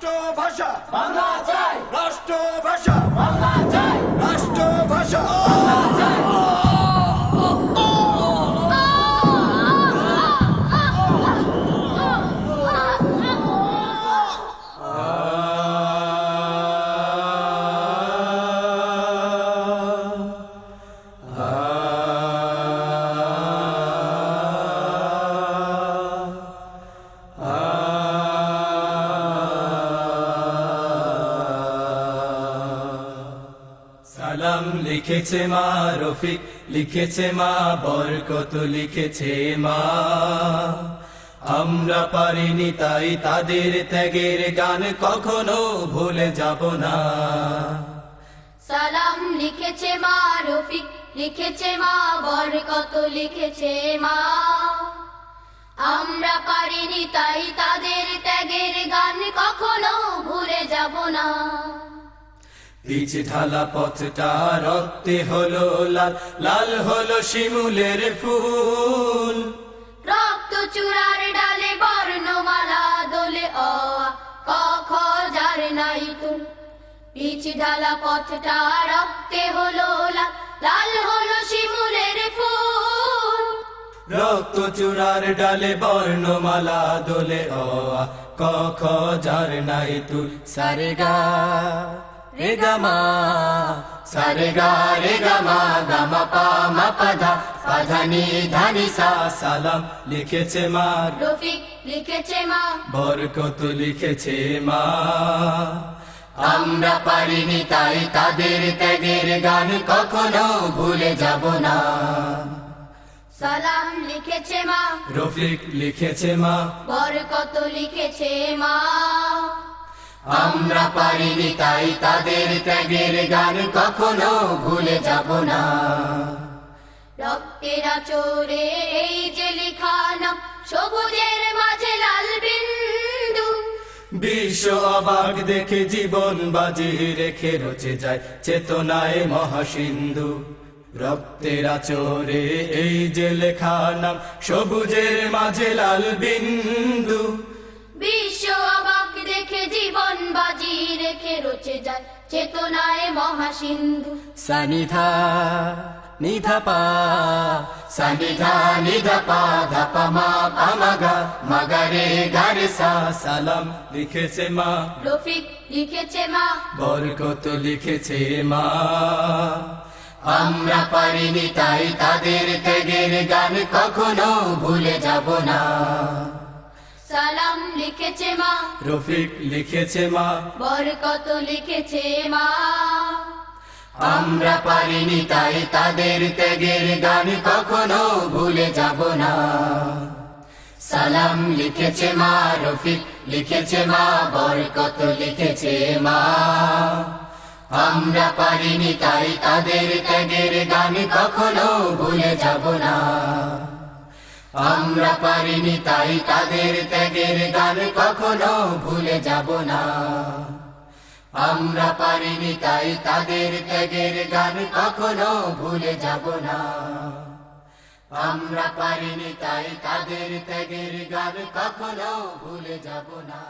রাষ্ট্রভাষা বাংলা চাই, রাষ্ট্রভাষা বাংলা চাই, রাষ্ট্রভাষা বাংলা চাই। সালাম লিখেছে মা রফিক, লিখেছে মা বরকত, লিখেছে মা। আমরা পারিনি তাই তাদের ত্যাগের গান কখনো ভুলে যাব না। সালাম লিখেছে মা রফিক, লিখেছে মা বরকত, লিখেছে মা। আমরা পারিনি তাই তাদের ত্যাগের গান কখনো ভুলে যাব না। পিচ ঢালা পথটা রক্তে হলো লাল, লাল হলো শিমুলের ফুল। রক্ত চূড়ার ডালে বর্ণমালা দোলে অ আ, ক খ যার নাই তুল। পিচ ঢালা পথটা রক্তে হলো লাল, লাল হলো শিমুলের ফুল। রক্ত চূড়ার ডালে বর্ণমালা দোলে অ আ, ক খ যার নাই তুল। সারে গা রে গা মা, সারে গা রে গা মা, গা মা পা মা পা ধা, পা ধা নি ধা নি সা। সালাম লিখেছে মা রফিক, লিখেছে মা বরকত, লিখেছে মা। আমরা পারিনি তাই তাদের ত্যাগের গান কখনো ভুলে যাব না। সালাম লিখেছে মা রফিক, লিখেছে মা। বরকত, লিখেছে মা। আমরা পারিনি তাই তাদের ত্যাগের গান কখনো ভুলে যাব না। রক্তের আচরে এই যে লেখা নাম, সবুজের মাঝে লাল বিন্দু। বিশ্ব অবাক দেখে জীবন বাজি রেখে রচে যায় চেতনায় মহাসিন্ধু। রক্তের আচরে এই যে লেখা নাম, সবুজের মাঝে লাল বিন্দু। বিশ্ব অবাক দেখে জীবন বাজি রেখে রচে যায় চেতনায় মহাসিন্ধু। সানিধা নিধা পা, সানিধা নিধা পা, ধা পা মা পা মা গা, মা গা রে গা রে সা। সালাম লিখেছে মা রফিক, লিখেছে মা বরকত, লিখেছে মা। আমরা পারিনি তাই তাদের ত্যাগের গান কখনো ভুলে যাব না। সালাম লিখেছে মা রফিক, লিখেছে মা। বরকত, লিখেছে মা। আমরা পারিনি তাই তাদের ত্যাগের গান কখনো ভুলে যাব না। সালাম লিখেছে মা রফিক, লিখেছে মা বরকত, লিখেছে মা। আমরা পারিনি তাই তাদের ত্যাগের গান কখনো ভুলে যাব না। আমরা পারিনি তাই তাদের ত্যাগের গান কখনো ভুলে যাব না। আমরা পারিনি তাই তাদের ত্যাগের গান কখনো ভুলে যাব না। আমরা পারিনি তাই তাদের ত্যাগের গান কখনো ভুলে যাব না।